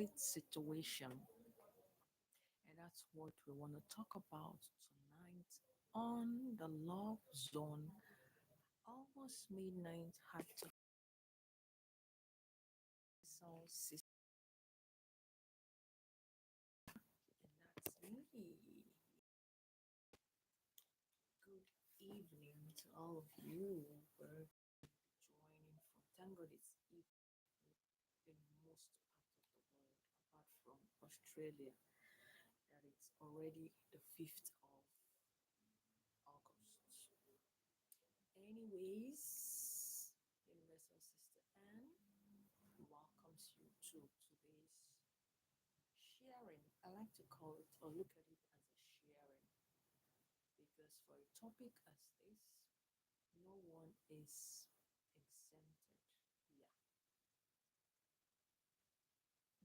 conflict situation. And that's what we want to talk about tonight on the Love Zone. Almost midnight had to so sister, and that's me. Good evening to all of you wherever joining from. Thank God it's evening in most part of the world, apart from Australia, that it's already the 5th of August. Anyways, Universal Sister Anne welcomes you to today's sharing. I like to call it or look at it as a sharing because for a topic as this, no one is exempted.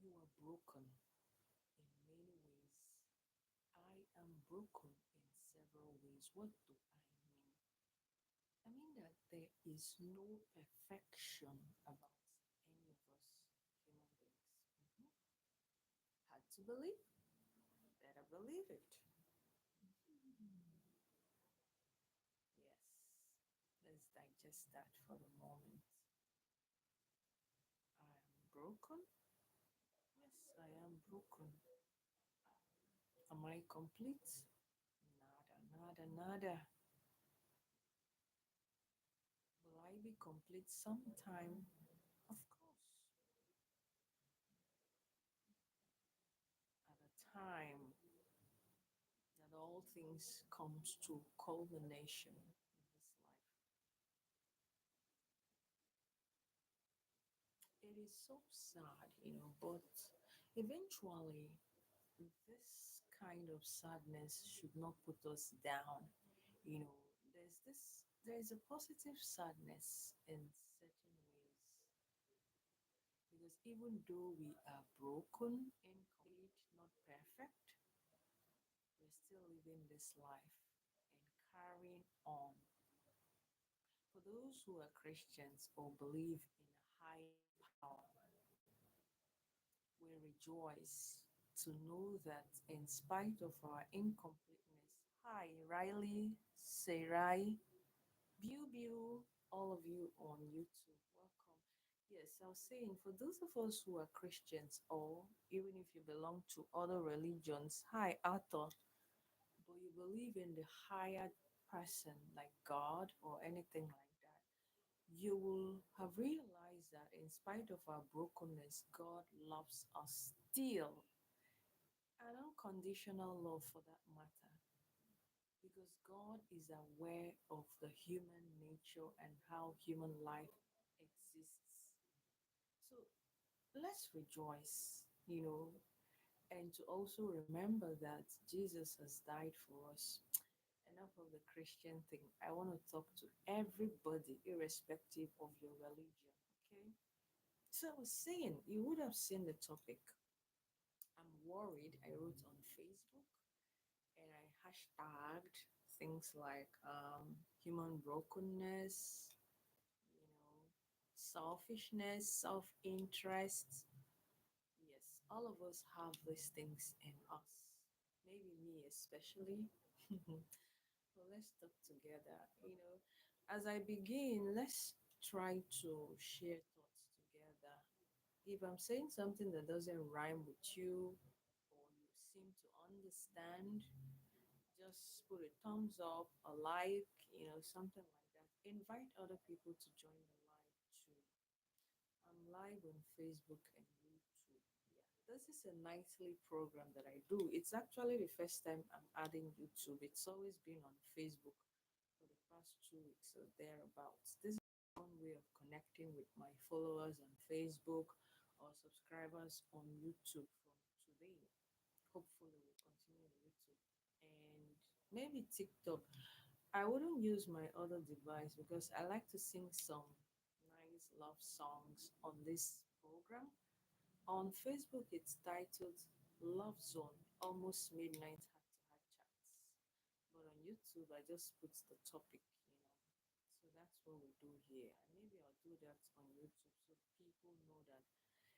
Yeah, you are broken in many ways. I am broken in several ways. What do I mean? I mean that there is no perfection about any of us human beings. Mhm. Hard to believe? Better believe it. Mhm. Yes, let's digest that for the moment. I am broken. Yes, I am broken. Am I complete? Nada, nada, nada. Will I be complete sometime? Of course, at a time that all things comes to culmination in this life. It is so sad, but eventually this kind of sadness should not put us down. You know, there's a positive sadness in certain ways because even though we are broken, incomplete, not perfect, we're still living this life and carrying on. For those who are Christians or believe in a higher power, we rejoice to know that in spite of our incompleteness, hi, Riley, Sarai, Bew, all of you on YouTube, welcome. Yes, I was saying for those of us who are Christians or even if you belong to other religions, hi, Arthur, but you believe in the higher person like God or anything like that, you will have realized that in spite of our brokenness, God loves us still. An unconditional love for that matter, because God is aware of the human nature and how human life exists. So let's rejoice, and to also remember that Jesus has died for us. Enough of the Christian thing. I want to talk to everybody, irrespective of your religion. Okay. So I was saying, you would have seen the topic. I'm worried. I wrote on Facebook and I hashtagged things like human brokenness, selfishness, self interest. Yes, all of us have these things in us. Maybe me especially. Well, let's talk together. As I begin, let's try to share thoughts together. If I'm saying something that doesn't rhyme with you, or you seem to understand, just put a thumbs up, a like, something like that. Invite other people to join the live too. I'm live on Facebook and YouTube. Yeah, this is a nightly program that I do. It's actually the first time I'm adding YouTube. It's always been on Facebook for the past 2 weeks or thereabouts. This is one way of connecting with my followers on Facebook or subscribers on YouTube from today. Hopefully, we'll continue on YouTube and maybe TikTok. I wouldn't use my other device because I like to sing some nice love songs on this program. On Facebook, it's titled Love Zone, Almost Midnight Heart to Heart Chats. But on YouTube, I just put the topic. So that's what we do here. And maybe I'll do that on YouTube so people know that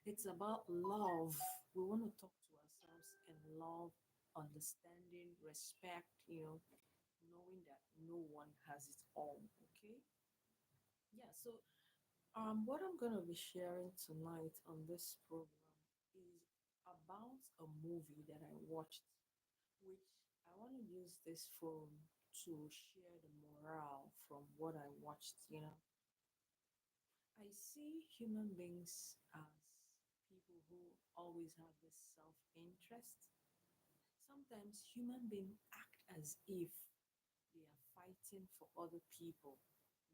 it's about love. We want to talk to ourselves in love, understanding, respect, knowing that no one has it all. Okay. Yeah. So, what I'm gonna be sharing tonight on this program is about a movie that I watched, which I want to use this phone to share the morale from what I watched. I see human beings as people who always have this self interest. Sometimes human beings act as if they are fighting for other people,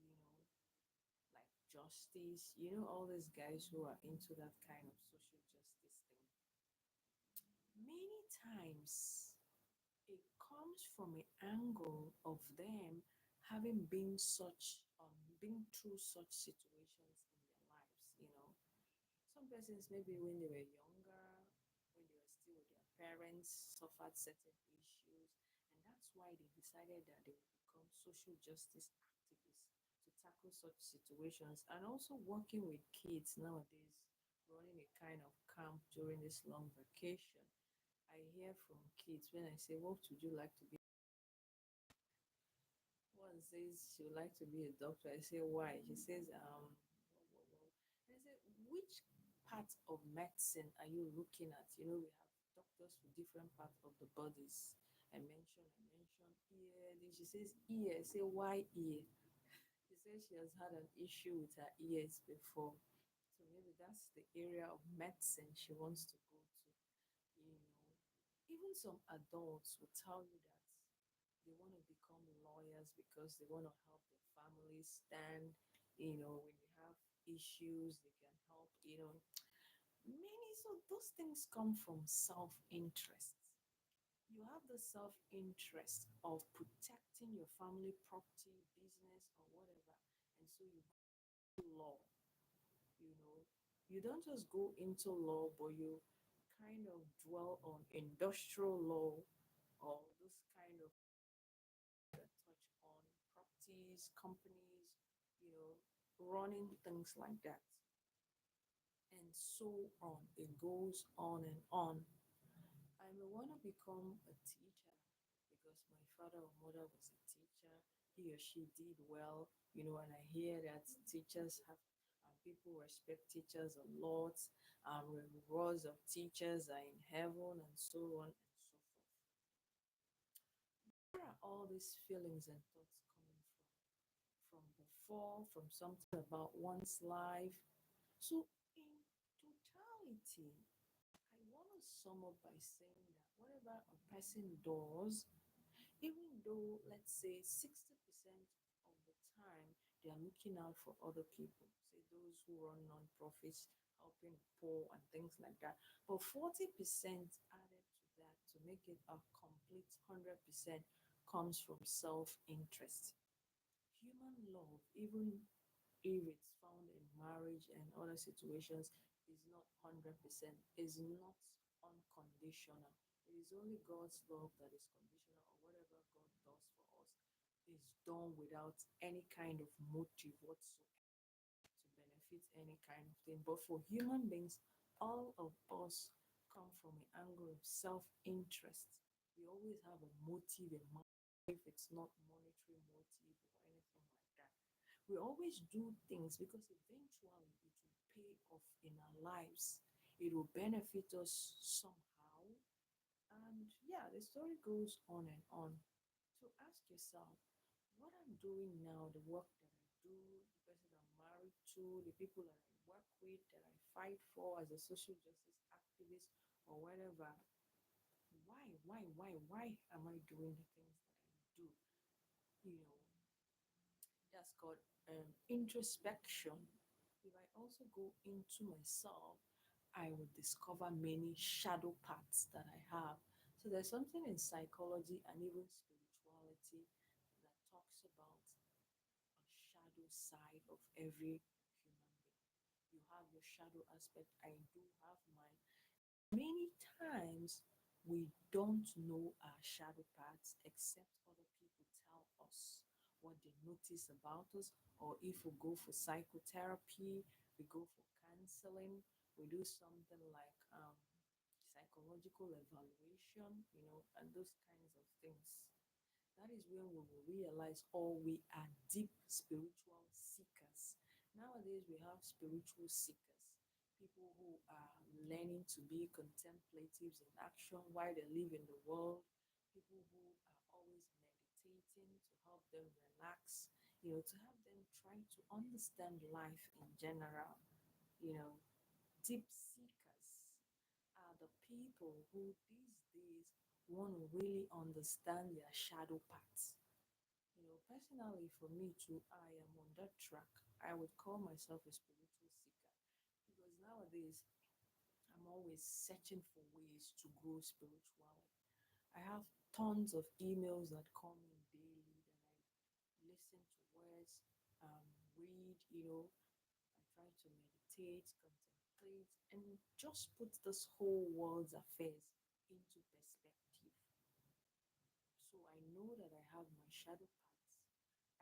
you know, like justice, all these guys who are into that kind of social justice thing. Many times it comes from an angle of them having been through such situations in their lives. Some persons maybe when they were younger, when they were still with their parents, suffered certain issues, and that's why they decided that they would become social justice activists to tackle such situations, and also working with kids nowadays, running a kind of camp during this long vacation. I hear from kids when I say, "What would you like to be?" One says she would like to be a doctor. I say, "Why?" She says, I said, "Which part of medicine are you looking at? We have doctors for different parts of the bodies." I mention ear. Then she says ear. I say, "Why ear?" She says she has had an issue with her ears before. So maybe that's the area of medicine she wants to go to. You know, Even some adults will tell you that they want to become lawyers because they want to help their families stand. When you have issues, they can help. Many, so those things come from self-interest. You have the self-interest of protecting your family property, business, or whatever, and so you go to law. you know you don't just go into law, but you kind of dwell on industrial law, or those kind of that touch on properties, companies, you know, running things like that, and so on. It goes on and on. I may want to become a teacher because my father or mother was a teacher. He or she did well, and I hear that teachers have, people respect teachers a lot. Rewards of teachers are in heaven, and so on and so forth. Where are all these feelings and thoughts coming from? From before, from something about one's life. So, in totality, I want to sum up by saying that whatever a person does, even though, let's say, 60% of the time they are looking out for other people, say those who run non-profits, helping the poor and things like that, but 40% added to that to make it a complete 100% comes from self-interest. Human love, even if it's found in marriage and other situations, is not 100%, is not unconditional. It is only God's love that is conditional, or whatever God does for us is done without any kind of motive whatsoever to benefit any kind of thing. But for human beings, all of us come from an angle of self interest. We always have a motive in mind, if it's not monetary motive or anything like that. We always do things because eventually it will pay off in our lives. It will benefit us somehow. And yeah, the story goes on and on. So ask yourself, what I'm doing now, the work that I do, the person I'm married to, the people that I work with, that I fight for as a social justice activist or whatever, why am I doing the things that I do? You know, that's called introspection. If I also go into myself, I will discover many shadow parts that I have. So there's something in psychology and even spirituality that talks about a shadow side of every human being. You have your shadow aspect, I do have mine. Many times we don't know our shadow parts except other people tell us what they notice about us, or if we go for psychotherapy, we go for counseling, we do something like psychological evaluation, and those kinds of things. That is when we will realize, oh, we are deep spiritual seekers. Nowadays, we have spiritual seekers, people who are learning to be contemplatives in action while they live in the world, people who are always meditating to help them relax, to help them try to understand life in general. You know, Deep seekers are the people who these days want to really understand their shadow parts. Personally, for me too, I am on that track. I would call myself a spiritual seeker because nowadays I'm always searching for ways to grow spiritually. I have tons of emails that come in daily that I listen to words, read, I try to meditate, contemplate, and just put this whole world's affairs into perspective. So I know that I have my shadow parts.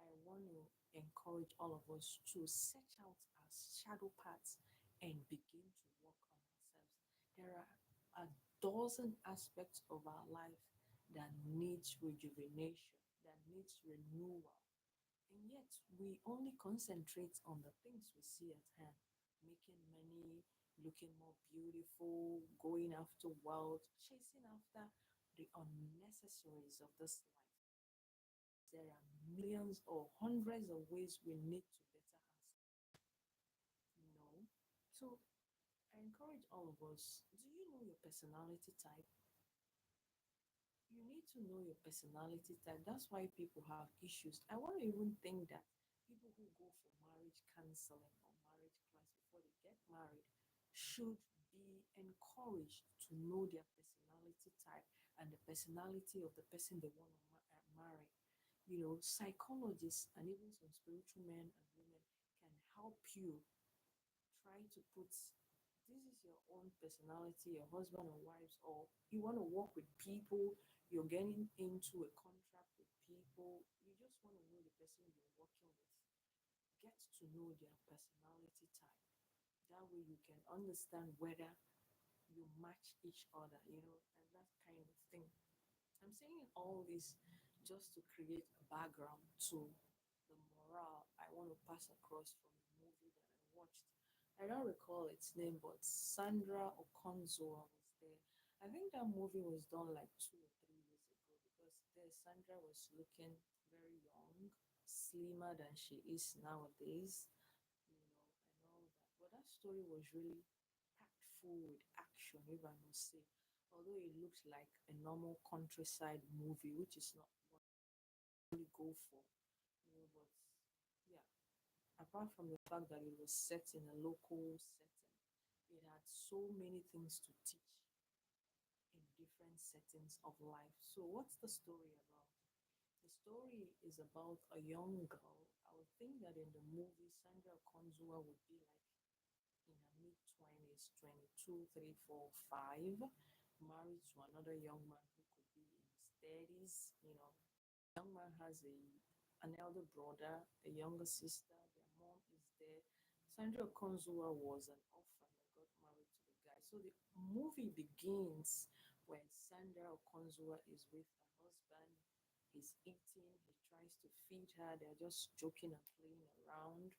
I want to encourage all of us to search out our shadow parts and begin to work on ourselves. There are a dozen aspects of our life that needs rejuvenation, that needs renewal. And yet we only concentrate on the things we see at hand, making money, looking more beautiful, going after wealth, chasing after the unnecessaries of this life. There are millions or hundreds of ways we need to better ourselves. So I encourage all of us, do you know your personality type? You need to know your personality type. That's why people have issues. I want to even think that people who go for marriage counseling or marriage class before they get married should be encouraged to know their personality type and the personality of the person they want to marry. Psychologists and even some spiritual men and women can help you try to put this is your own personality, your husband or wives, or you want to work with people, you're getting into a contract with people, you just want to know the person you're working with. Get to know their personality type. That way you can understand whether you match each other, and that kind of thing. I'm saying all this just to create a background to the morale I want to pass across from the movie that I watched. I don't recall its name, but Sandra Okonzoa was there. I think that movie was done like 2 or 3 years ago because there Sandra was looking very young, slimmer than she is nowadays, and all that. But that story was really packed full with action, if I must say. Although it looks like a normal countryside movie, which is not what I really go for, but yeah, apart from the fact that it was set in a local setting, it had so many things to teach in different settings of life. So, what's the story about? The story is about a young girl. I would think that in the movie, Sandra Konzua would be like in her mid 20s, 22, 3, 4, 5, married to another young man who could be in his 30s. Young man has an elder brother, a younger sister. Their mom is there. Sandra Konzua was an orphan that got married to the guy. So the movie begins when Sandra Konzua is with her husband. He's eating. He tries to feed her. They're just joking and playing around.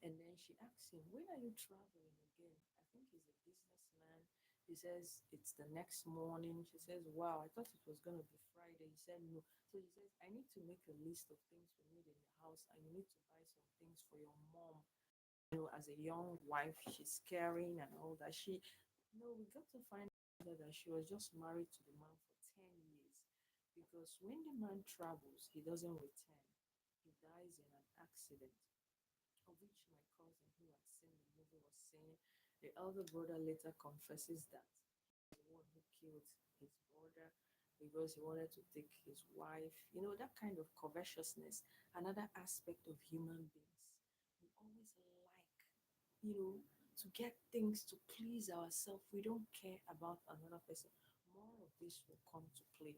And then she asks him, "When are you traveling again?" I think he's a businessman. He says, "It's the next morning." She says, "Wow, I thought it was going to be Friday." He said, "No." So he says, "I need to make a list of things we need in the house, and you need to buy some things for your mom." As a young wife, she's caring and all that. We got to find out that she was just married to the man for 10 years because when the man travels, he doesn't return. He dies in an accident, of which my cousin who had seen the movie was saying the elder brother later confesses that he's the one who killed his brother because he wanted to take his wife. That kind of covetousness, another aspect of human beings. We always like, to get things to please ourselves. We don't care about another person. More of this will come to play.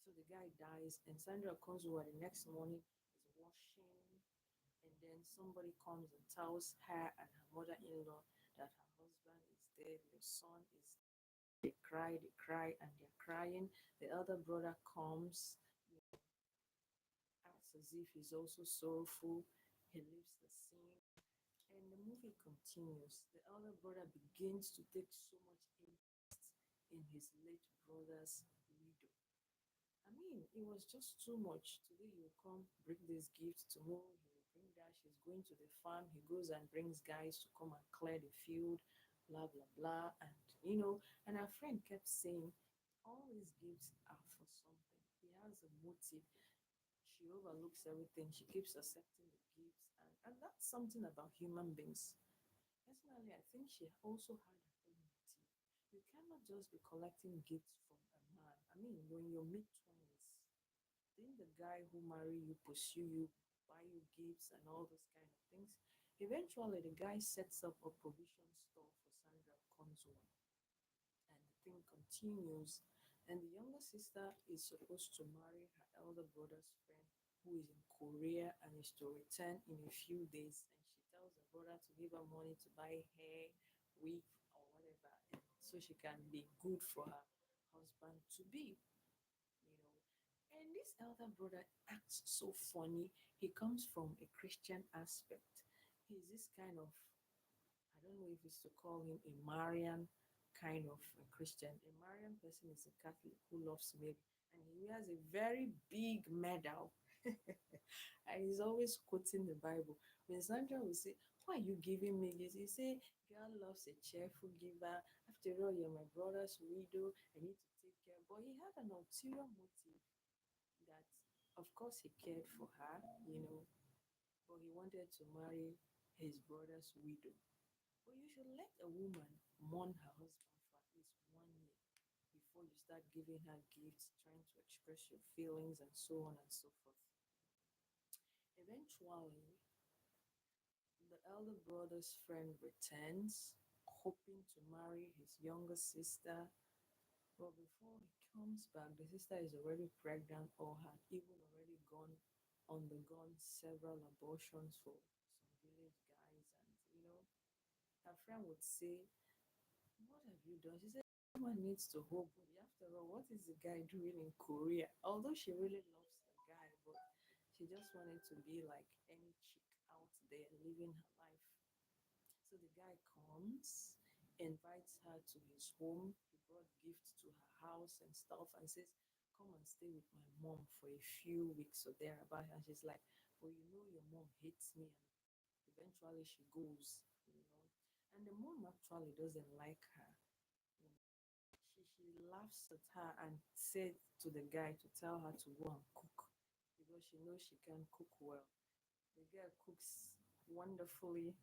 So the guy dies, and Sandra comes over the next morning, is washing, and then somebody comes and tells her and her mother-in-law that her husband is dead, your son is dead. they cry, and they're crying. The elder brother comes, acts as if he's also sorrowful. He leaves the scene, and the movie continues. The elder brother begins to take so much interest in his late brother's widow. I mean, it was just too much. Today you come, bring this gift. Tomorrow he will bring that. She's going to the farm. He goes and brings guys to come and clear the field, blah, blah, blah. And our friend kept saying, all these gifts are for something. He has a motive. She overlooks everything. She keeps accepting the gifts. And that's something about human beings. Personally, I think she also had her own motive. You cannot just be collecting gifts from a man. I mean, when you're mid 20s, then the guy who marry you, pursue you, buy you gifts and all those kind of things. Eventually, the guy sets up a provision store for Sandra Conzo, and the thing continues. And the younger sister is supposed to marry her elder brother's friend who is in Korea and is to return in a few days. And she tells her brother to give her money to buy hair, wig, or whatever, so she can be good for her husband to be, you know. And this elder brother acts so funny. He comes from a Christian aspect. He's this kind of, I don't know if it's to call him a Marian kind of a Christian. A Marian person is a Catholic who loves Mary, and he wears a very big medal. And he's always quoting the Bible. When Sandra will say, why are you giving me this? He say, God loves a cheerful giver. After all, you're my brother's widow. I need to take care. But he had an ulterior motive that, of course, he cared for her, but he wanted to marry his brother's widow. But you should let a woman mourn her husband for at least 1 year before you start giving her gifts, trying to express your feelings, and so on and so forth. Eventually, the elder brother's friend returns, hoping to marry his younger sister. But before he comes back, the sister is already pregnant or had even already undergone several abortions for some village guys. And her friend would say, what have you done? She said, someone needs to hold body. After all, what is the guy doing in Korea? Although she really loves the guy, but she just wanted to be like any chick out there living her life. So the guy comes, invites her to his home. He brought gifts to her house and stuff and says, come and stay with my mom for a few weeks or thereabout. And she's like, well, your mom hates me. And eventually she goes. And the mom actually doesn't like her. You know. She laughs at her and said to the guy to tell her to go and cook because she knows she can cook well. The girl cooks wonderfully.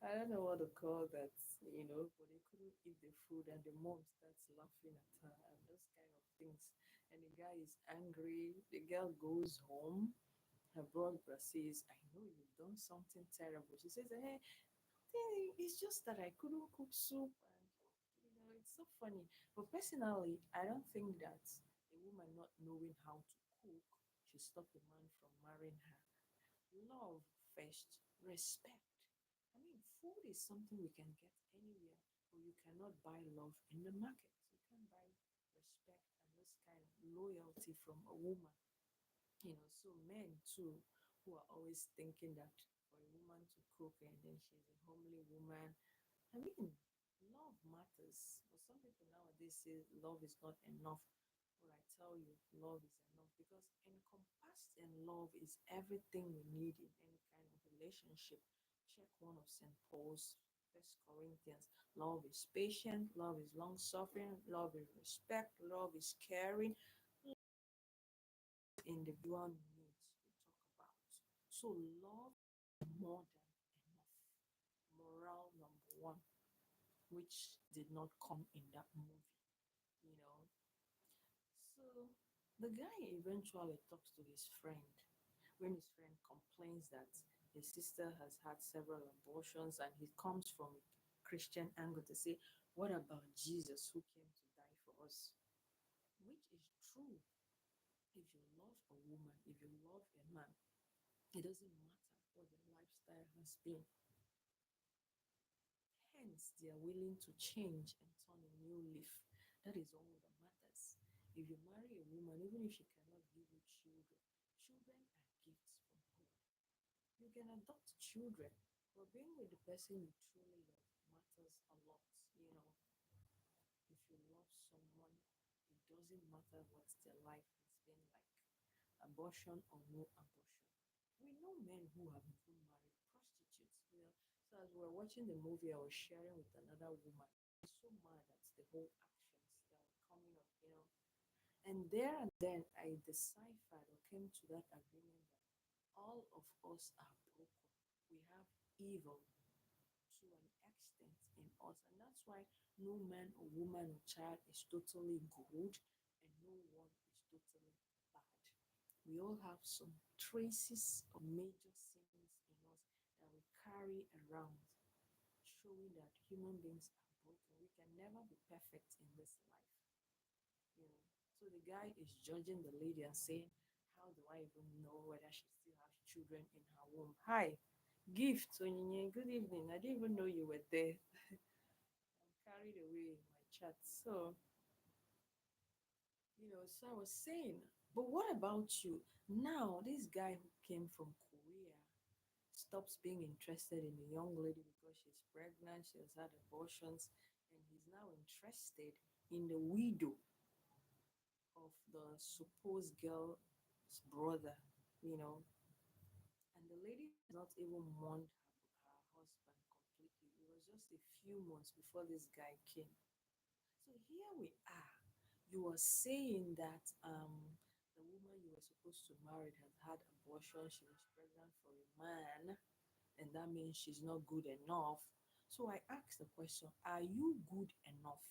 I don't know what to call that, but they couldn't eat the food, and the mom starts laughing at her and those kind of things. And the guy is angry. The girl goes home. Her brother says, I know you've done something terrible. She says, hey, it's just that I couldn't cook soup. And it's so funny. But personally, I don't think that a woman not knowing how to cook should stop a man from marrying her. Love first, respect. I mean, food is something we can get anywhere, but you cannot buy love in the market. You can buy respect and this kind of loyalty from a woman. So men too, who are always thinking that for a woman to cook and then she's a homely woman. I mean, love matters. But some people nowadays say love is not enough. But I tell you, love is enough because encompassed in love is everything we need in any kind of relationship. Check one of St. Paul's First Corinthians. Love is patient, love is long suffering, love is respect, love is caring, individual needs we talk about. So love is more than enough. Moral number one, which did not come in that movie, you know. So the guy eventually talks to his friend when his friend complains that his sister has had several abortions, and he comes from a Christian angle to say, what about Jesus who came to die for us? Which is true. If you love a woman, if you love a man, it doesn't matter what their lifestyle has been. means they are willing to change and turn a new leaf. That is all that matters. If you marry a woman, even if she cannot give you children, children are gifts from God. You can adopt children, but being with the person you truly love matters a lot. You know, if you love someone, it doesn't matter what their life has been like, abortion or no abortion. We know men who have even married prostitutes. So as we were watching the movie, I was sharing with another woman. I was so mad at the whole actions that were coming up, And there and then I deciphered or came to that agreement that all of us are broken. We have evil to an extent in us. And that's why no man or woman or child is totally good and no one is totally bad. We all have some traces of major sins in us that we carry around, showing that human beings are broken. We can never be perfect in this life, you know. So the guy is judging the lady and saying, how do I even know whether she still has children in her womb? Hi, gift, Onyinye, good evening. I didn't even know you were there. I'm carried away in my chat. So I was saying, but what about you? Now, this guy who came from Korea stops being interested in the young lady because she's pregnant, she has had abortions, and he's now interested in the widow of the supposed girl's brother, you know. And the lady has not even mourned her husband completely. It was just a few months before this guy came. So here we are. You are saying that the woman you were supposed to marry has had abortion, she was pregnant for a man, and that means she's not good enough. So I asked the question, are you good enough?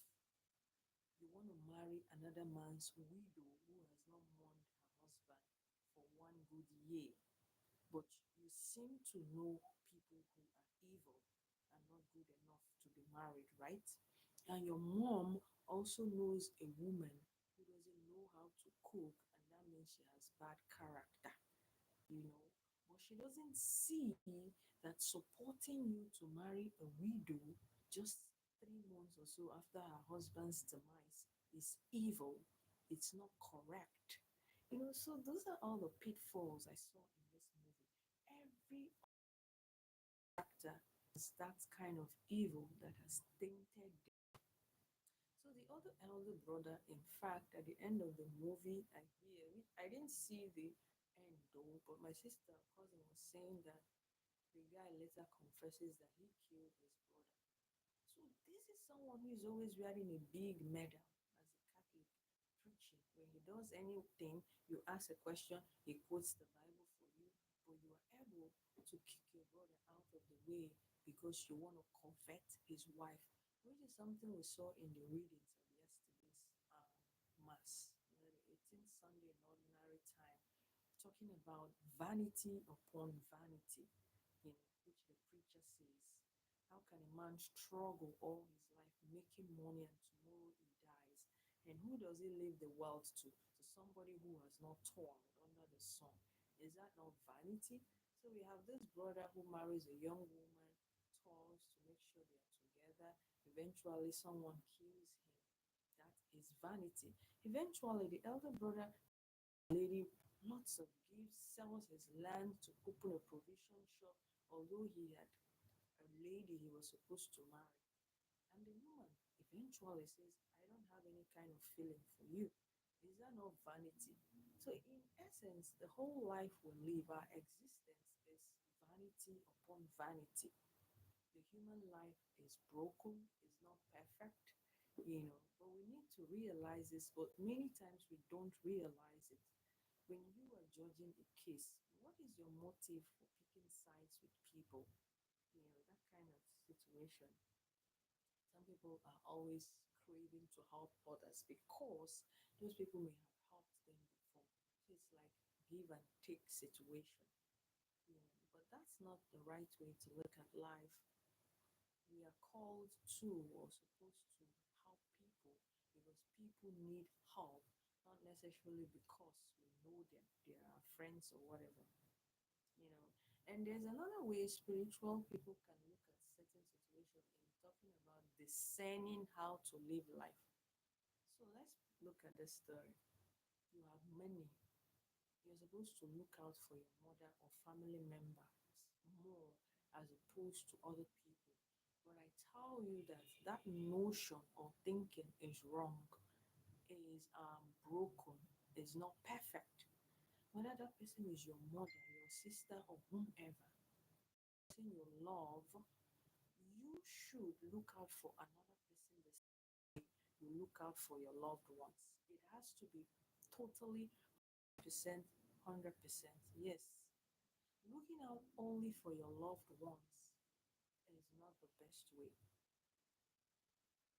You want to marry another man's widow who has not mourned her husband for 1 good year, but you seem to know people who are evil and not good enough to be married, right? And your mom also knows a woman who doesn't know how to cook, and that means she has bad character, you know. But she doesn't see that supporting you to marry a widow just 3 months or so after her husband's demise is evil. It's not correct. So those are all the pitfalls I saw in this movie. Every actor has that kind of evil that has tainted. So the other elder brother, in fact, at the end of the movie, I didn't see the end though, but my sister cousin was saying that the guy later confesses that he killed his brother. So this is someone who is always wearing a big medal as a Catholic preaching. When he does anything, you ask a question, he quotes the Bible for you, but you are able to kick your brother out of the way because you want to covet his wife, which is something we saw in the readings of yesterday's Mass, the 18th Sunday in Ordinary Time, talking about vanity upon vanity, which the preacher says, how can a man struggle all his life making money and tomorrow he dies? And who does he leave the wealth to? To somebody who has not toiled under the sun. Is that not vanity? So we have this brother who marries a young woman, toils to make sure they are together. Eventually, someone kills him. That is vanity. Eventually, the elder brother lady lots of gifts, sells his land to open a provision shop, although he had a lady he was supposed to marry. And the woman eventually says, I don't have any kind of feeling for you. Is that not vanity? So, in essence, the whole life we live, our existence is vanity upon vanity. The human life is broken, is not perfect, but we need to realize this, but many times we don't realize it. When you are judging a case, what is your motive for picking sides with people? That kind of situation. Some people are always craving to help others because those people may have helped them before. So it's like give and take situation. But that's not the right way to look at life. We are called to or supposed to help people because people need help, not necessarily because we know them, they are our friends or whatever, you know. And there's another way spiritual people can look at certain situations in talking discerning how to live life. So let's look at the story. You have money. You're supposed to look out for your mother or family members more as opposed to other people. But I tell you that that notion or thinking is wrong, is broken, is not perfect. Whether that person is your mother, your sister, or whomever, person you love, you should look out for another person the same way you look out for your loved ones. It has to be totally 100%, 100%. Yes, looking out only for your loved ones is not the best way.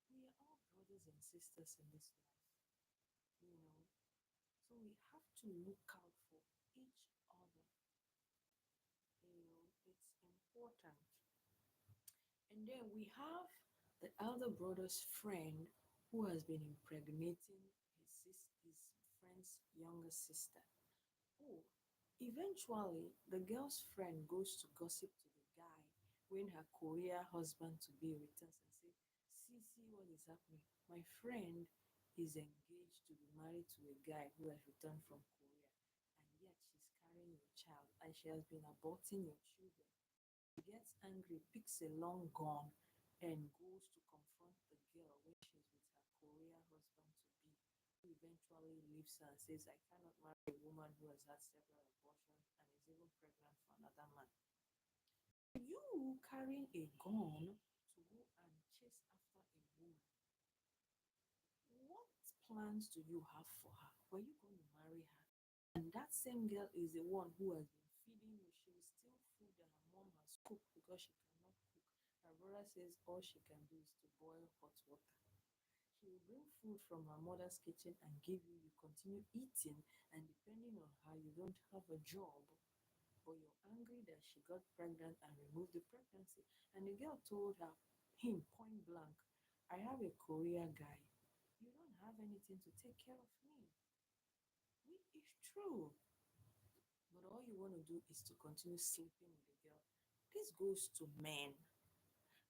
We are all brothers and sisters in this life, you know. So we have to look out for each other. It's important. And then we have the elder brother's friend who has been impregnating his friend's younger sister. Oh, eventually, the girl's friend goes to gossip to the guy when her Korea husband to be returns and say, see what is happening. My friend is engaged to be married to a guy who has returned from Korea, and yet she's carrying your child and she has been aborting your children. He gets angry, picks a long gun, and goes to confront the girl when she's with her Korea husband to be, who eventually leaves her and says, I cannot marry a woman who has had several abortions and is even pregnant for another man. You carrying a gun to go and chase after a woman, what plans do you have for her? Were you going to marry her? And that same girl is the one who has been feeding you. She will steal food that her mom has cooked because she cannot cook. Her brother says all she can do is to boil hot water. She will bring food from her mother's kitchen and give you. You continue eating, and depending on her, you don't have a job, but you're angry that she got pregnant and removed the pregnancy. And the girl told him point blank, I have a Korea guy. You don't have anything to take care of me. Which is true. But all you want to do is to continue sleeping with the girl. This goes to men.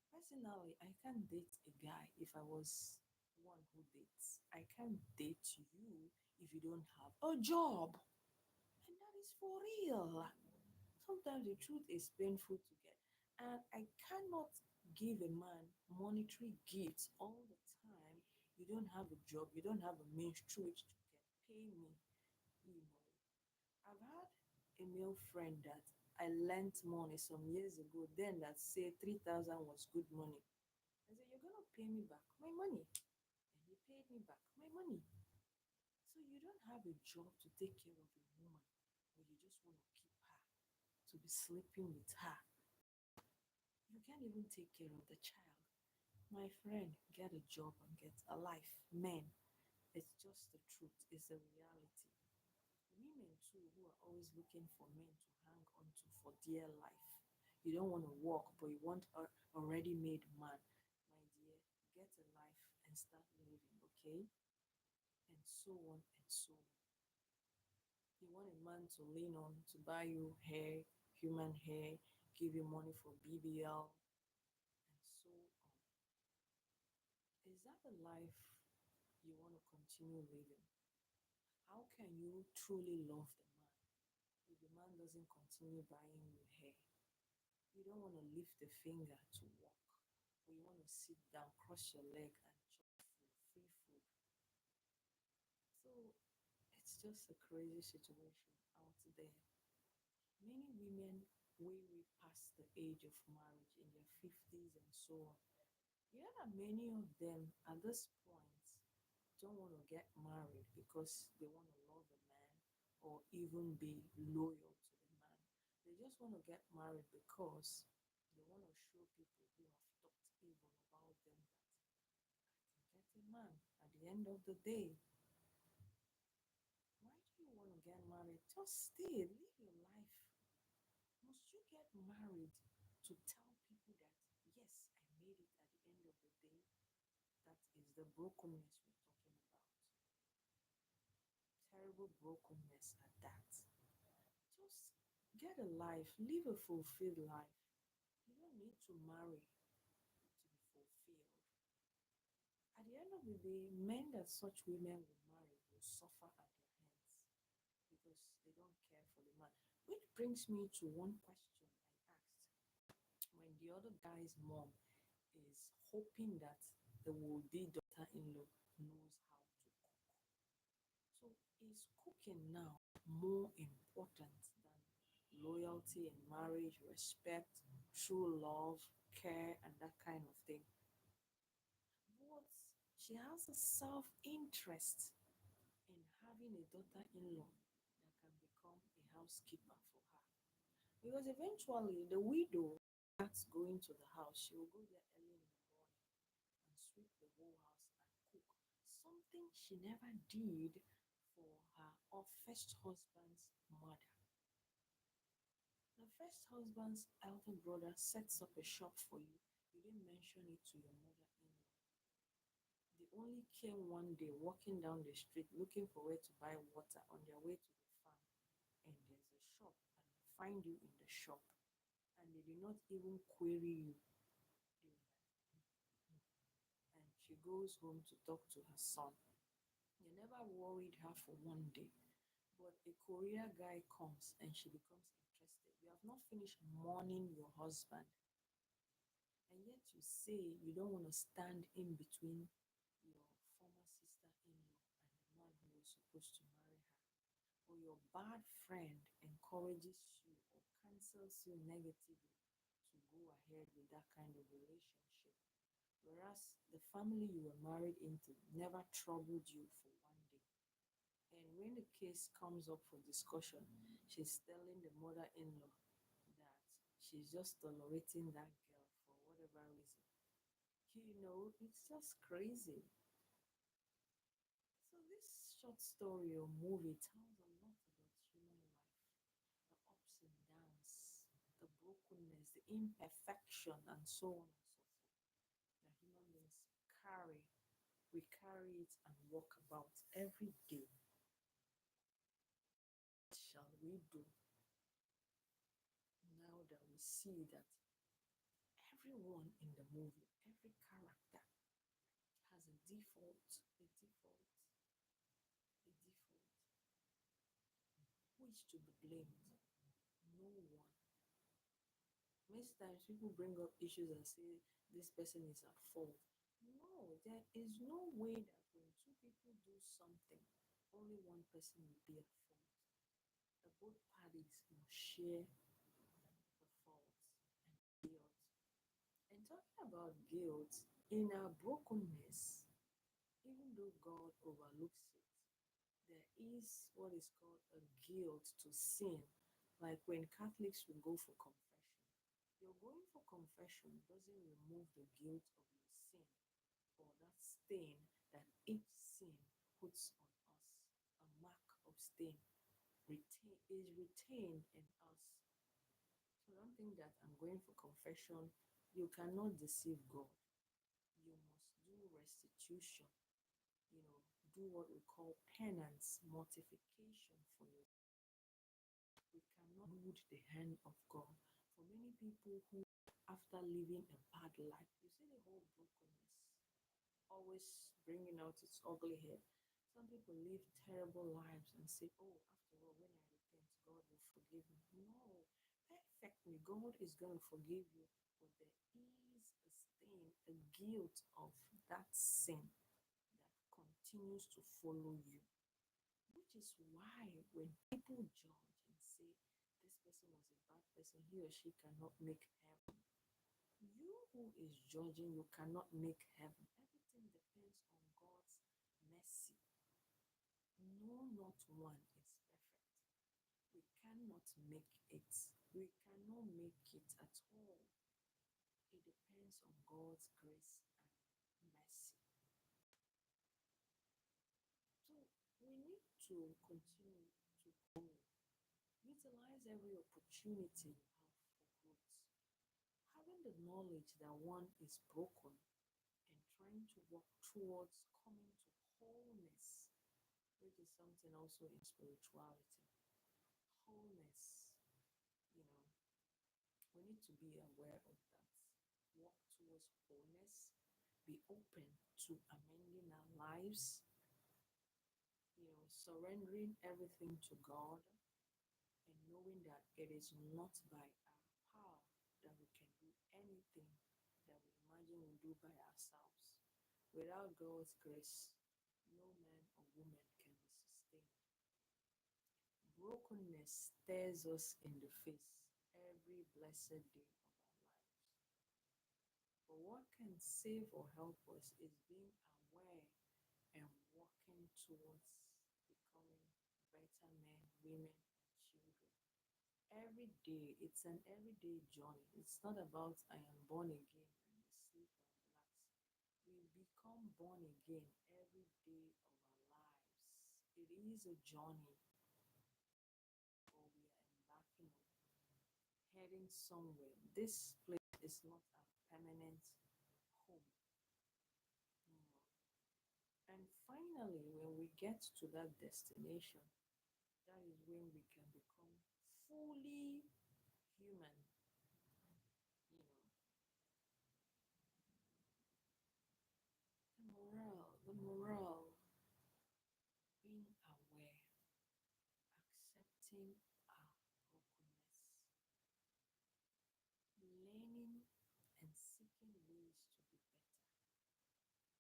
Personally, I can't date a guy if I was one who dates. I can't date you if you don't have a job. And that is for real. Sometimes the truth is painful to get. And I cannot give a man monetary gifts all the time. You don't have a job, you don't have a means through which you can pay me, you know. I've had a male friend that I lent money some years ago, then that said 3,000 was good money. I said, you're gonna pay me back my money. And he paid me back my money. So you don't have a job to take care of a woman, but you just want to keep her, to be sleeping with her. You can't even take care of the child. My friend, get a job and get a life. Men, it's just the truth, it's a reality. Women too, who are always looking for men to hang on to for dear life. You don't want to walk, but you want a already made man. My dear, get a life and start living, okay? And so on and so on. You want a man to lean on to buy you hair, human hair, give you money for BBL, and so on. Is that the life you want to continue living? How can you truly love the man if the man doesn't continue buying you hair? You don't want to lift a finger to walk, or you want to sit down, cross your leg, and chop food, free food. So it's just a crazy situation out there. Many women way past the age of marriage in their 50s and so on. Yeah, many of them at this point don't want to get married because they want to love a man or even be loyal to the man. They just want to get married because they want to show people who have talked evil about them that I can get a man. At the end of the day, why do you want to get married? Just stay, live your life. Must you get married to tell people that, yes, I made it at the end of the day? That is the brokenness we're talking about. Terrible brokenness at that. Just get a life, live a fulfilled life. You don't need to marry to be fulfilled. the men that such women will marry will suffer at their hands because they don't care for the man. Which brings me to one question I asked when the other guy's mom is hoping that the would be daughter in law knows how to cook. So, is cooking now more important than loyalty in marriage, respect, true love, care, and that kind of thing? But she has a self interest in having a daughter in law that can become a housekeeper for her. Because eventually, the widow starts going to the house. She will go there early in the morning and sweep the whole house and cook. Something she never did for her first husband's mother. The first husband's elder brother sets up a shop for you. You didn't mention it to your mother-in-law. They only came one day walking down the street looking for where to buy water on their way to the farm. And there's a shop, and they find you in the shop. And they did not even query you. And she goes home to talk to her son. You never worried her for one day. But a courier guy comes and she becomes interested. You have not finished mourning your husband, and yet you say you don't want to stand in between your former sister-in-law and the man who was supposed to marry her. Or your bad friend encourages you or cancels you negatively to go ahead with that kind of relationship. Whereas the family you were married into never troubled you for one day. And when the case comes up for discussion, she's telling the mother in law that she's just tolerating that girl for whatever reason. It's just crazy. So, this short story or movie tells a lot about human life, the ups and downs, the brokenness, the imperfection, and so on and so forth that human beings carry. We carry it and walk about every day. What shall we do now that we see that everyone in the movie, every character has a default, a default, a default? Who is to be blamed? No one. Most times people bring up issues and say this person is at fault. No, there is no way that when two people do something, only one person will be at fault. Both parties must share the faults and guilt. And talking about guilt, in our brokenness, even though God overlooks it, there is what is called a guilt to sin. Like when Catholics will go for confession. Your going for confession doesn't remove the guilt of your sin or that stain that each sin puts on us. A mark of stain is retained in us. So don't think that I'm going for confession. You cannot deceive God. You must do restitution, do what we call penance, mortification for you. We cannot hold the hand of God. For many people who, after living a bad life, you see the whole brokenness, always bringing out its ugly head. Some people live terrible lives and say, oh, after all, when I repent, God will forgive me. No, perfectly. God is going to forgive you, but there is a stain, a guilt of that sin that continues to follow you. Which is why when people judge and say this person was a bad person, he or she cannot make heaven. You who is judging, you cannot make heaven. Everything depends on God's mercy. No, not one is perfect. We cannot make it. We cannot make it at all. It depends on God's grace and mercy. So we need to continue to grow. Utilize every opportunity you have for growth. Having the knowledge that one is broken and trying to work towards coming to wholeness, which is something also in spirituality. Wholeness, you know, we need to be aware of that. Walk towards wholeness, be open to amending our lives, surrendering everything to God and knowing that it is not by our power that we can do anything that we imagine we do by ourselves. Without God's grace, no man or woman can be sustained. Brokenness stares us in the face every blessed day of our lives. But what can save or help us is being aware and working towards becoming better men, women, and children. Every day, it's an everyday journey. It's not about I am born again and I sleep and relax. We become born again every day of our lives. It is a journey, or we are embarking on, heading somewhere. This place is not a permanent home. No. And finally, when we get to that destination, that is when we can become fully human. You know, the morale, being aware, accepting our brokenness, learning and seeking ways to be better,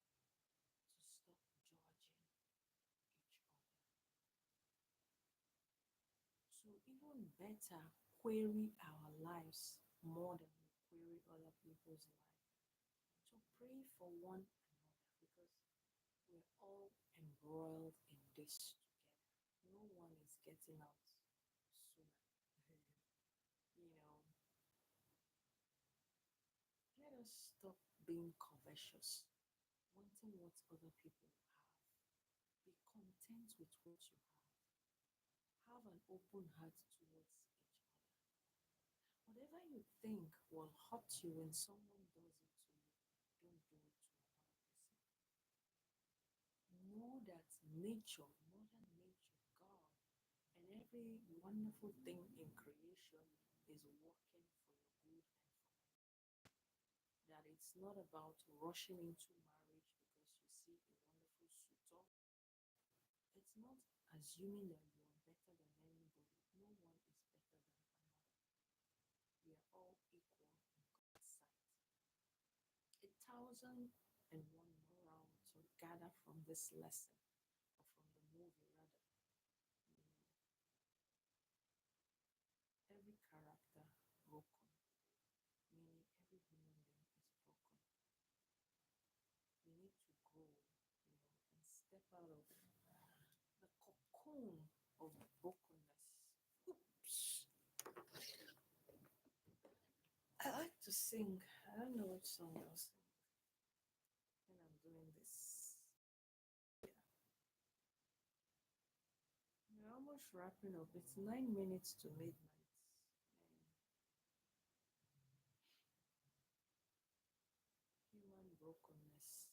to stop judging each other, to even better query our lives more than we query other people's lives, to pray for one another because we're all embroiled in this together. No one is getting out sooner. you know, Let us stop being covetous, wanting what other people have. Be content with what you have. Have an open heart towards each other. Whatever you think will hurt you when someone does it to you, don't do it to another person. Know that nature, Mother Nature, God, and every wonderful thing in creation is working for your good and for that it's not about rushing into marriage because you see a wonderful suitor. It's not assuming that you are better than anybody. No one is better than another. We are all equal in God's sight. A thousand and one morale to gather from this lesson, or from the movie rather. You know, every character broken, meaning every human being is broken. We need to grow, and step out of the cocoon of brokenness. Oops. I like to sing. I don't know which song I'll sing when I'm doing this. Yeah, we're almost wrapping up. It's 9 minutes to midnight. And human brokenness.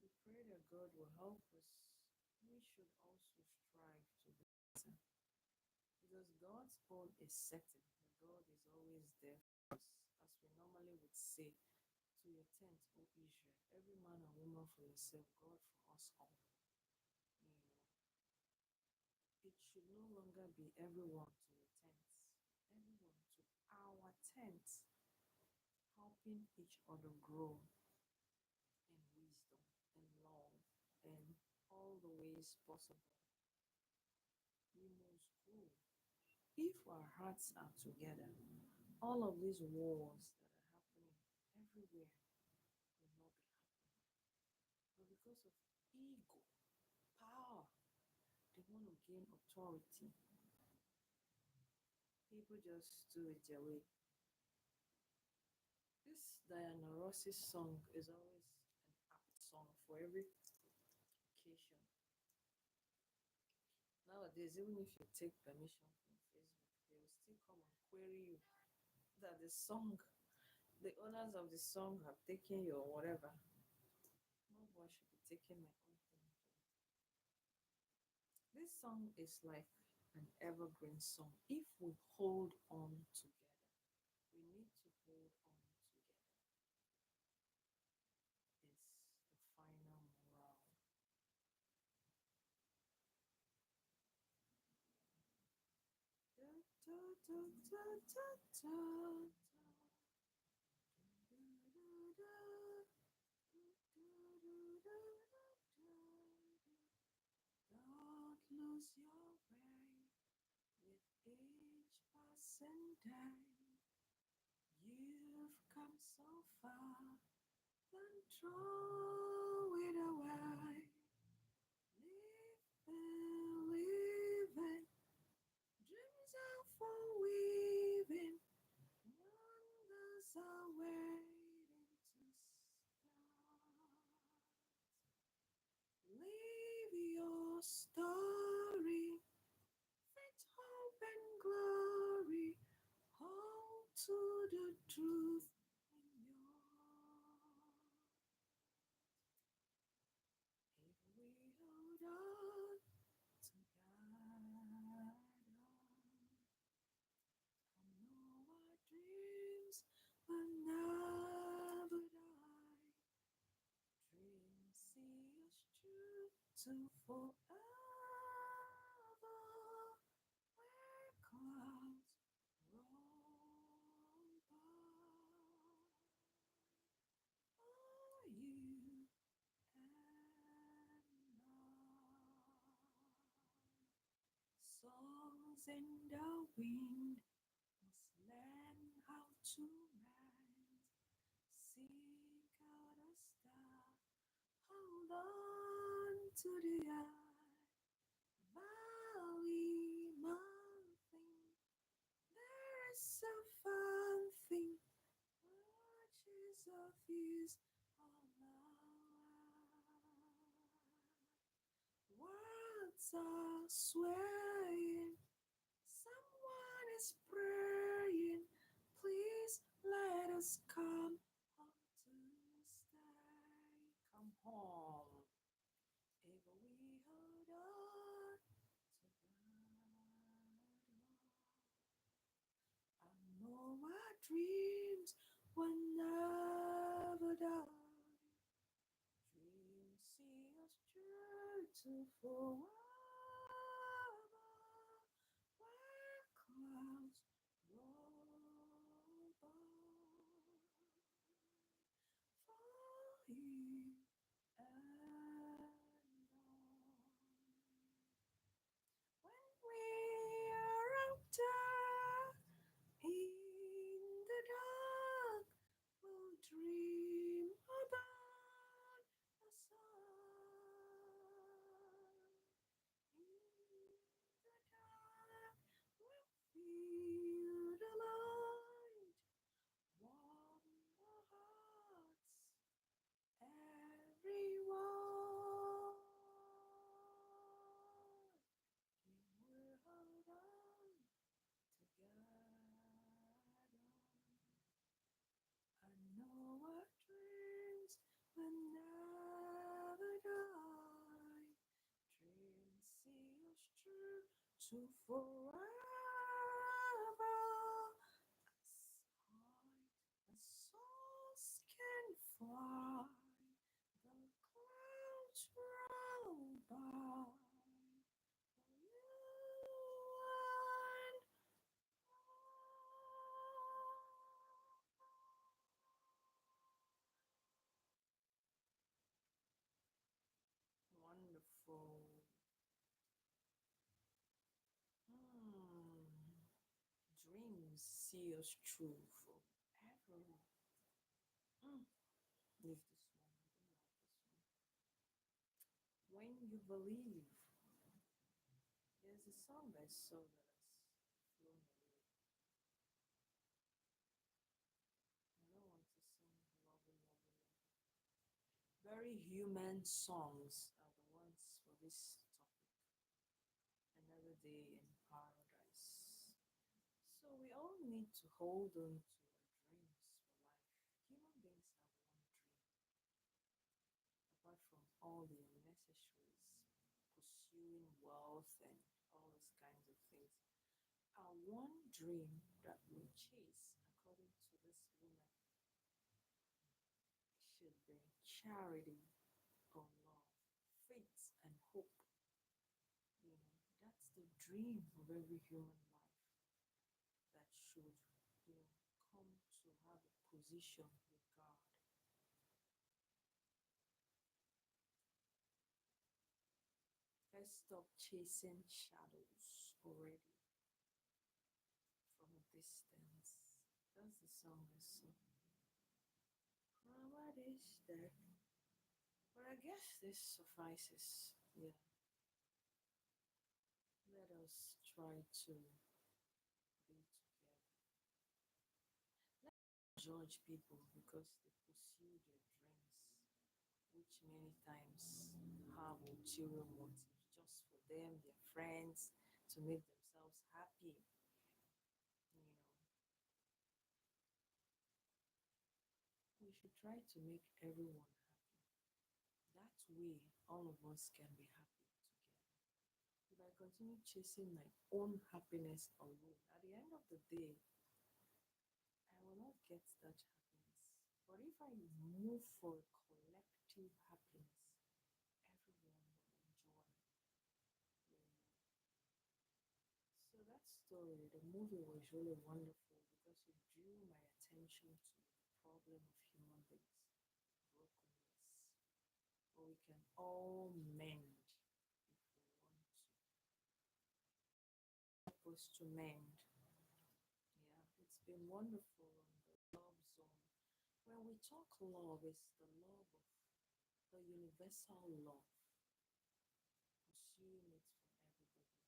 We pray that God will help us. We should also strive to be better. Because God's own is certain. God is always there for us. As we normally would say, to your tent, O Israel, every man and woman for yourself, God for us all. You know, it should no longer be everyone to your tents, everyone to our tents, helping each other grow in wisdom and love and all the ways possible. We must grow. If our hearts are together, all of these wars that are happening everywhere will not be happening. But because of ego, power, they want to gain authority. People just do it their way. This Diana Ross's song is always an apt song for every occasion. Nowadays, even if you take permission from Facebook, they will still come and query you that the song, the owners of the song have taken your whatever. No boy should be taking my own thing. This song is like an evergreen song. If we hold on together, we need to hold on together. Don't lose your way with each passing day. You've come so far, then throw it away. Live believing, dreams are for weaving, wonders are waiting to start. Live your story, faith, hope, and glory. Hold to the truth in your heart. If we hold on to God, I know our dreams will never die. Dreams see us through to forever, where clouds roll by. Are you and songs in the wind must learn how to mend. Seek out a star, hold on to the eye. Valley mountain, there is a fun thing. Watches of years all night. Words are swaying. Someone is praying. Please let us come home to stay. Come home. If we hold on to God, I know our dreams will never die. Dreams see us through to forever, where clouds roll by. For you and when we are out there in the dark, we'll dream about the sun. In the dark, we'll feel the light warm our hearts. Everyone, we will hold on together. I know our dreams will never die. Dreams see us through to forever. As high as souls can fly, the clouds roll by. For you and wonderful. Hmm. Dreams see us through forever. Mm. Leave this one. I don't like this one. When you believe, there's a song I saw that has flown away. I don't want to sing lovey, lovey, lovey. Very human songs are the ones for this topic. Another day in paradise. So we all need to hold on to our dreams for life. Human beings have one dream, apart from all the unnecessaries, pursuing wealth and all those kinds of things. Our one dream that we chase, according to this woman, should be charity or love, faith and hope. You know, that's the dream of every human life. should, you know, come to have a position with God. Let's stop chasing shadows already from a distance. That's the song I saw. From a distance. But I guess this suffices. Yeah. Let us try to be together. Let's judge people because they pursue their dreams, which many times have ulterior motives just for them, their friends, to make themselves happy. You know, we should try to make everyone happy. That way, all of us can be happy together. If I continue chasing my own happiness alone, at the end of the day, I will not get that happiness. But if I move for a collective happiness, everyone will enjoy. So that story, the movie was really wonderful because it drew my attention to the problem of human beings, brokenness. But we can all mend if we want to. Help us to mend. Yeah, it's been wonderful on the love zone. When we talk love, it's the love of the universal love. Pursuing it from everybody.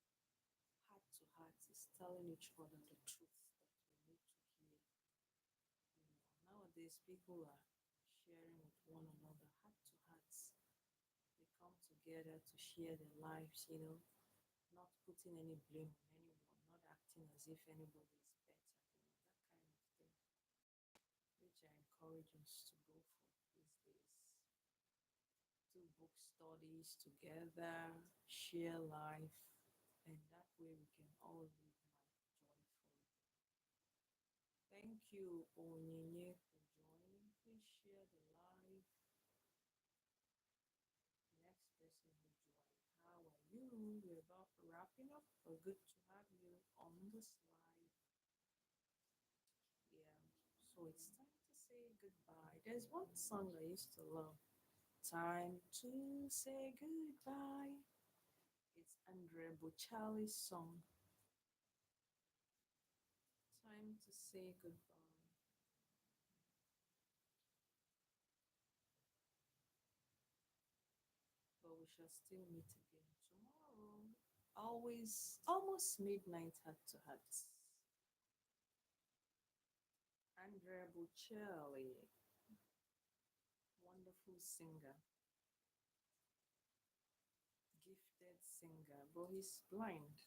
Heart to heart is telling each other the truth that we need to hear. Nowadays, people are sharing with one another, heart to hearts. They come together to share their lives, not putting any blame on anyone, not acting as if anybody is better, that kind of thing, which I encourage us to go for these days. Do book studies together, share life, and that way we can all live life joyfully. Thank you, Onyinye, for joining. Please share the live. Next person who joined. How are you? We're about wrapping up, but good to have you on this live. Yeah. So it's time to say goodbye. There's one song I used to love. Time to say goodbye. It's Andre Bocelli's song. Time to say goodbye. But we shall still meet again tomorrow. Always, almost midnight heart to heart. Andrea Bocelli, wonderful singer, gifted singer, but he's blind.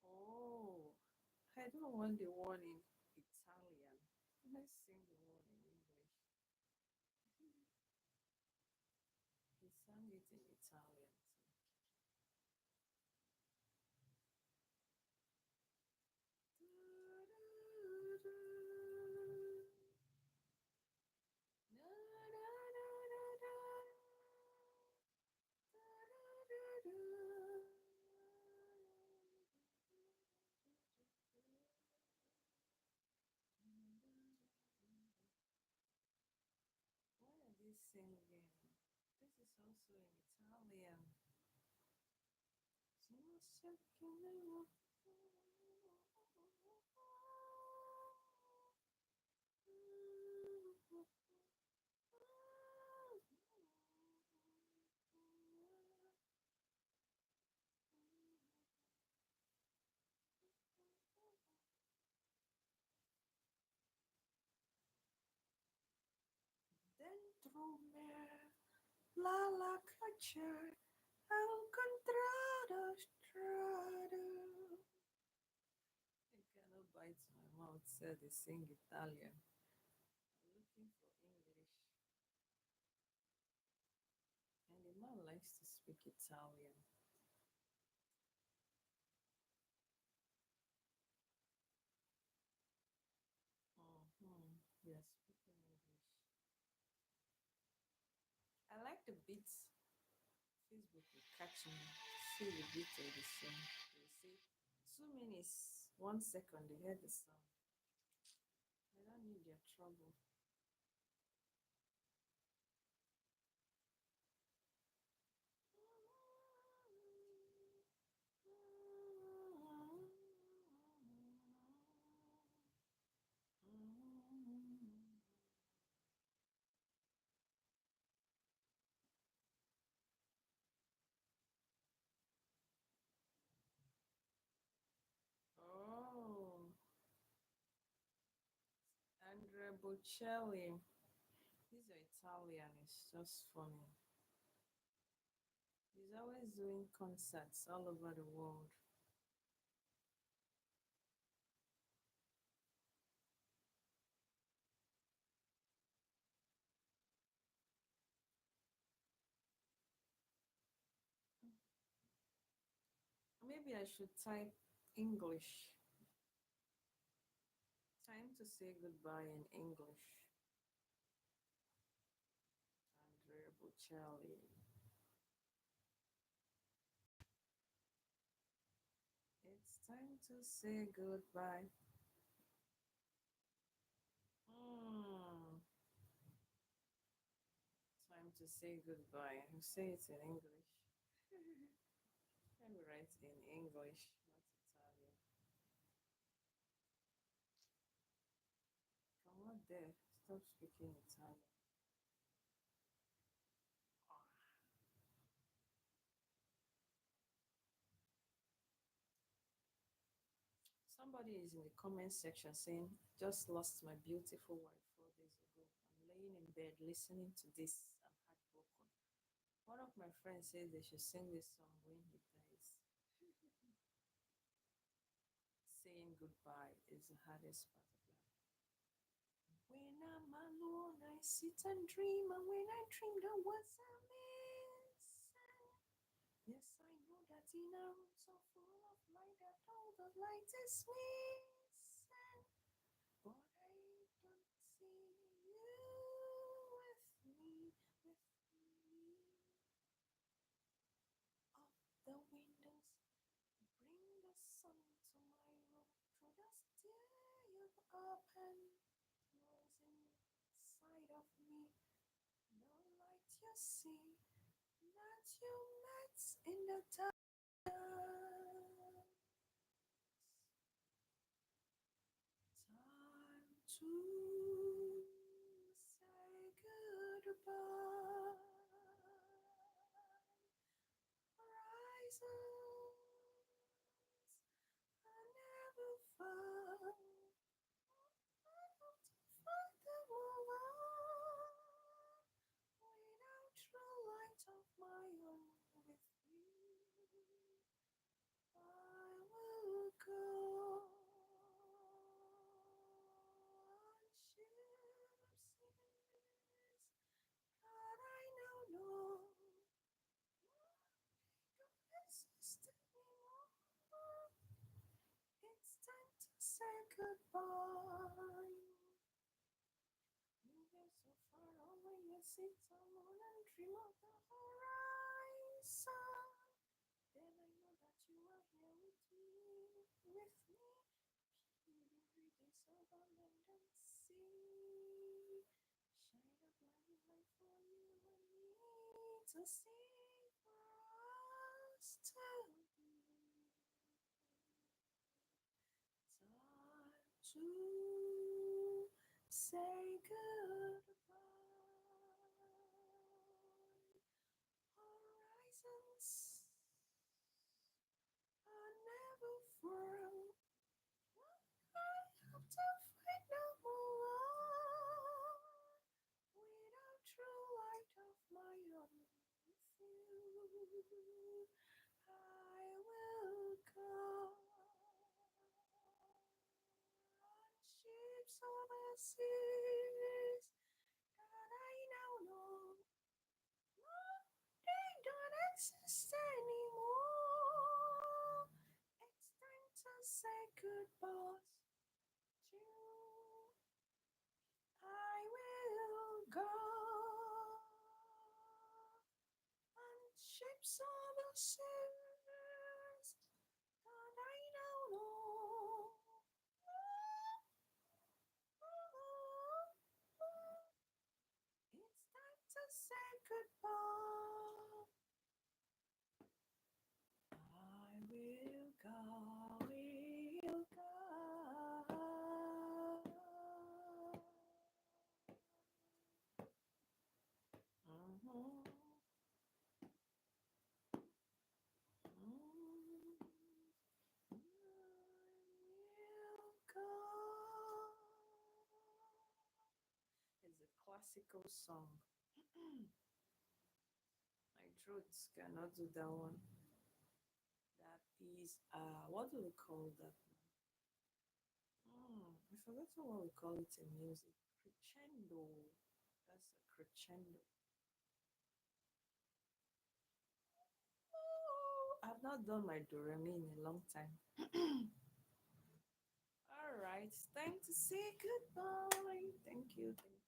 Oh, I don't want the one in Italian. Let's sing the one in English. He sang it in Italian too. Why are they singing? This is also in Italian. Dentro me la calle al contrada strada. I cannot bite my mouth, said they sing Italian. I'm looking for English. And the man likes to speak Italian. we are speaking English. I like the beats. Facebook will catch me. See the beat of the song. They will say 2 minutes, 1 second. They hear the sound. I don't need their trouble. Oh, Andrea Bocelli. He's an Italian. It's just funny. He's always doing concerts all over the world. Maybe I should type English. Time to say goodbye in English. Andrea Bocelli. It's time to say goodbye. Mm, time to say goodbye. I say it in English. Let me write in English, not Italian. Come on there. Stop speaking Italian. Ah, somebody is in the comment section saying, just lost my beautiful wife 4 days ago. I'm laying in bed listening to this. I'm heartbroken. One of my friends said they should sing this song when he dies. Saying goodbye is the hardest part of life. When I'm alone, I sit and dream, and when I dream, the words are missing. Yes, I know that in a room so full of light, that all the light is missing. But I don't see you with me, with me. Off the windows, bring the sun to my room. Through the stair you've opened, noise inside of me. No light you see, not you met in the dark. Time to say goodbye. Horizons are never found. I hope to find them alone without the light of my own with you. I will go on ships, but I now know don't exist anymore. It's time to say goodbye. You get so far away, you sit alone and dream of the horizon. Then I know that you are here with me, with me. Every day's over land and sea. Shine a blind light for you and me to see, for us to be. Time to say goodbye. Horizons are never furled. I have to fight no more without true light of my own with you. I will go on ships over seas that I now know they don't exist anymore. It's time to say goodbye to depths of the seas, and I don't know. It's time to say goodbye. I will go, will go. Mhm. Will go. It's a classical song. My throat cannot do that one. That is, what do we call that? I forgot what we call it in music. Crescendo. That's a crescendo. Oh, I've not done my do re mi in a long time. All right, time to say goodbye. Thank you. Thank